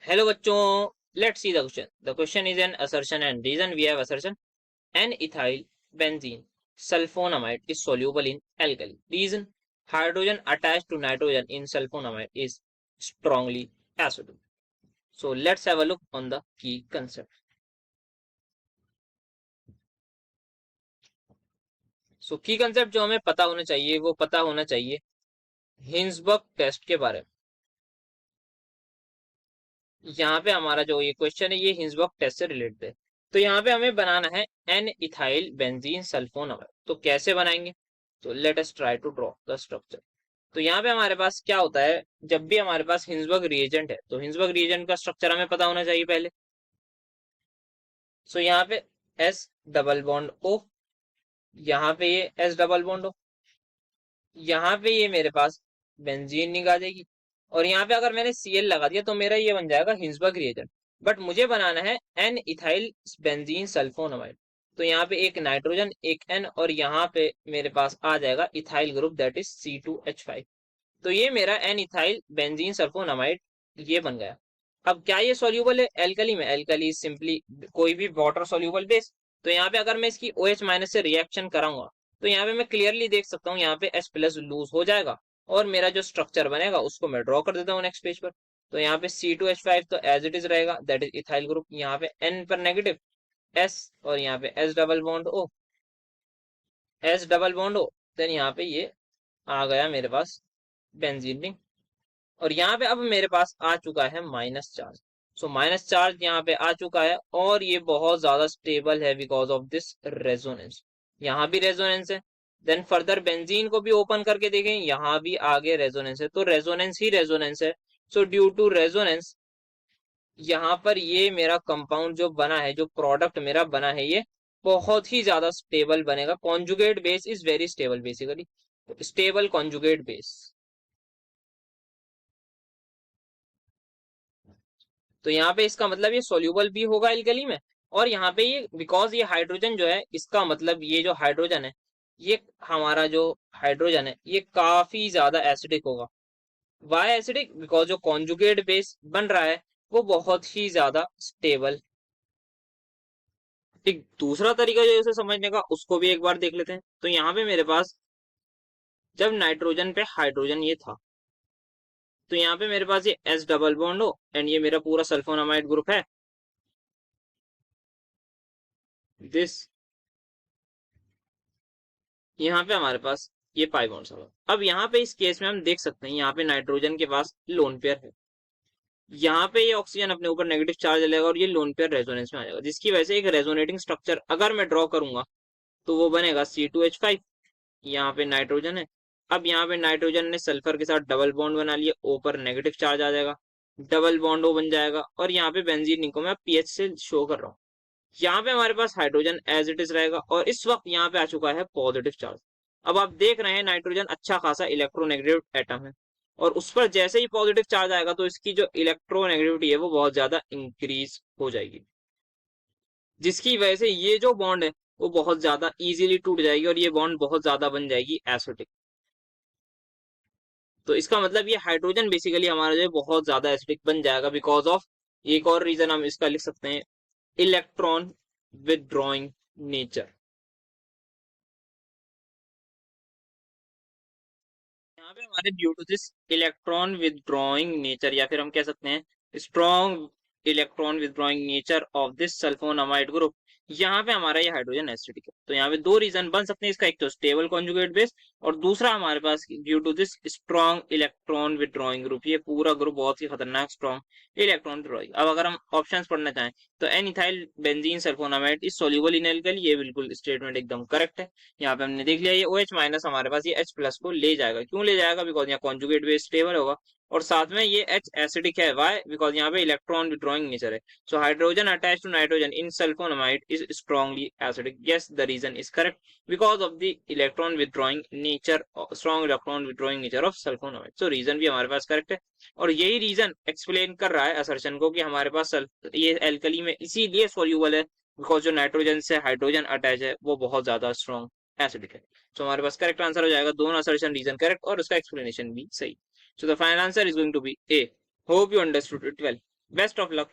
Hello बच्चों, let's see the question. The question is an assertion and reason we have assertion. An ethyl benzene sulfonamide is soluble in alkali. Reason: hydrogen attached to nitrogen in sulfonamide is strongly acidic. So let's have a look on the key concept. So key concept जो हमें पता होना चाहिए वो पता होना चाहिए Hinsberg test के बारे में. यहाँ पे हमारा जो ये क्वेश्चन है ये हिंसबर्ग टेस्ट से रिलेटेड है. तो यहाँ पे हमें बनाना है एन इथाइल बेंजीन सल्फोनामाइड. तो कैसे बनाएंगे? तो let us try to draw the structure. तो यहाँ पे हमारे पास क्या होता है, जब भी हमारे पास हिंसबर्ग रिएजेंट है तो हिंसबर्ग रिएजेंट का स्ट्रक्चर हमें पता होना चाहिए पहले. सो यहाँ पे एस डबल बॉन्ड ओ, यहाँ पे ये एस डबल बॉन्ड ओ, यहाँ पे ये मेरे पास बेंजीन निकाल देगी और यहाँ पे अगर मैंने Cl लगा दिया तो मेरा ये बन जाएगा हिंसबर्ग रिएजेंट. बट मुझे बनाना है एन इथाइल बेंजीन सल्फोनामाइड. तो यहाँ पे एक नाइट्रोजन एक एन और यहाँ पे मेरे पास आ जाएगा ethyl group that is C2H5. तो ये मेरा एन इथाइल बेंजीन सल्फोनामाइड ये बन गया. अब क्या ये सॉल्यूबल है एल्कली में? एल्कली सिंपली कोई भी वाटर सॉल्यूबल बेस. तो यहाँ पे अगर मैं इसकी OH माइनस से रिएक्शन कराऊंगा तो यहाँ पे मैं क्लियरली देख सकता हूँ यहाँ पे H प्लस लूज हो जाएगा और मेरा जो स्ट्रक्चर बनेगा उसको मैं ड्रॉ कर देता हूँ नेक्स्ट पेज पर. तो यहाँ पे C2H5 तो एज इट इज रहेगा दैट इज इथाइल ग्रुप. यहाँ पे N पर नेगेटिव S और यहाँ पे S double bond O, S double bond O. Then यहाँ पे ये आ गया मेरे पास बेंजीन रिंग और यहाँ पे अब मेरे पास आ चुका है minus charge. So minus charge यहाँ पे आ चुका है और ये बहुत ज्यादा स्टेबल है बिकॉज ऑफ दिस रेजोनेंस. यहाँ भी रेजोनेंस है. देन फर्दर बेंजीन को भी ओपन करके देखें, यहाँ भी आगे रेजोनेंस है. तो रेजोनेंस ही रेजोनेंस है. सो ड्यू टू रेजोनेंस यहाँ पर ये मेरा कंपाउंड जो बना है, जो प्रोडक्ट मेरा बना है, ये बहुत ही ज्यादा स्टेबल बनेगा. Conjugate base is very stable basically. Stable conjugate base. तो यहाँ पे इसका मतलब ये सोल्यूबल भी होगा एल्कली में. और यहाँ पे ये बिकॉज ये हाइड्रोजन जो है, इसका मतलब ये जो हाइड्रोजन है, ये हमारा जो हाइड्रोजन है ये काफी ज्यादा एसिडिक होगा. Why acidic? बिकॉज जो कॉन्जुगेट बेस बन रहा है वो बहुत ही ज्यादा स्टेबल. एक दूसरा तरीका जो है इसे समझने का उसको भी एक बार देख लेते हैं. तो यहाँ पे मेरे पास जब नाइट्रोजन पे हाइड्रोजन ये था तो यहाँ पे मेरे पास ये एस डबल बॉन्ड हो एंड ये मेरा पूरा सल्फोनामाइड ग्रुप है दिस. यहाँ पे हमारे पास ये पाई बॉन्ड्स होगा. अब यहाँ पे इस केस में हम देख सकते हैं यहाँ पे नाइट्रोजन के पास लोन पेयर है. यहाँ पे ये ऑक्सीजन अपने ऊपर नेगेटिव चार्ज लेगा और ये लोन पेयर रेजोनेंस में आ जाएगा, जिसकी वजह से एक रेजोनेटिंग स्ट्रक्चर अगर मैं ड्रॉ करूंगा तो वो बनेगा C2H5. यहाँ पे नाइट्रोजन है. अब यहाँ पे नाइट्रोजन ने सल्फर के साथ डबल बॉन्ड बना लिया, O पर नेगेटिव चार्ज आ जाएगा, डबल बॉन्ड O बन जाएगा और यहाँ पे बेंजीन को मैं पीएच से शो कर रहा हूँ. यहाँ पे हमारे पास हाइड्रोजन एज इट इज रहेगा और इस वक्त यहाँ पे आ चुका है पॉजिटिव चार्ज. अब आप देख रहे हैं नाइट्रोजन अच्छा खासा इलेक्ट्रोनेगेटिव एटम है और उस पर जैसे ही पॉजिटिव चार्ज आएगा तो इसकी जो इलेक्ट्रोनेगेटिविटी है वो बहुत ज्यादा इंक्रीज हो जाएगी, जिसकी वजह से ये जो बॉन्ड है वो बहुत ज्यादा इजीली टूट जाएगी और ये बॉन्ड बहुत ज्यादा बन जाएगी एसिडिक. तो इसका मतलब ये हाइड्रोजन बेसिकली हमारा जो है बहुत ज्यादा एसिडिक बन जाएगा बिकॉज ऑफ एक और रीजन हम इसका लिख सकते हैं, इलेक्ट्रॉन विदड्रॉइंग नेचर. यहाँ पे हमारे due to this electron withdrawing nature या फिर हम कह सकते हैं strong electron withdrawing nature of this sulphonamide group, यहाँ पे हमारा ये हाइड्रोजन एसिडिक है. तो यहाँ पे दो रीजन बन सकते हैं इसका, एक तो स्टेबल कॉन्जुगेट बेस और दूसरा हमारे पास due to this strong electron withdrawing group. ये पूरा ग्रुप बहुत ही खतरनाक स्ट्रॉन्ग इलेक्ट्रॉन विदड्रॉइंग. अब अगर हम ऑप्शंस पढ़ना चाहें तो N ethyl benzene sulphonamide is soluble in alkali. ये बिल्कुल स्टेटमेंट एकदम करेक्ट है. यहाँ पे हमने देख लिया ये OH माइनस हमारे पास ये H प्लस को ले जाएगा. क्यों ले जाएगा? बिकॉज यहाँ कॉन्जुगेट बेस स्टेबल होगा और साथ में ये H एसिडिक है. वाई? बिकॉज यहाँ पे इलेक्ट्रॉन विड्रॉइंग नेचर है. So hydrogen attach to nitrogen in sulphonamide is strongly acidic. Yes, the reason is correct because of the electron withdrawing nature, strong electron withdrawing nature of sulphonamide. So reason भी हमारे पास correct है और यही reason explain कर रहा है assertion को कि हमारे पास ये एल्कली में इसीलिए सोल्यूबल है बिकॉज जो नाइट्रोजन से हाइड्रोजन अटैच है वो बहुत ज्यादा स्ट्रॉन्ग एसिडिक है. तो हमारे पास करेक्ट आंसर हो जाएगा, दोनों असर्शन रीजन करेक्ट और उसका एक्सप्लेनेशन भी सही. So the final answer is going to be A. Hope you understood it well. Best of luck.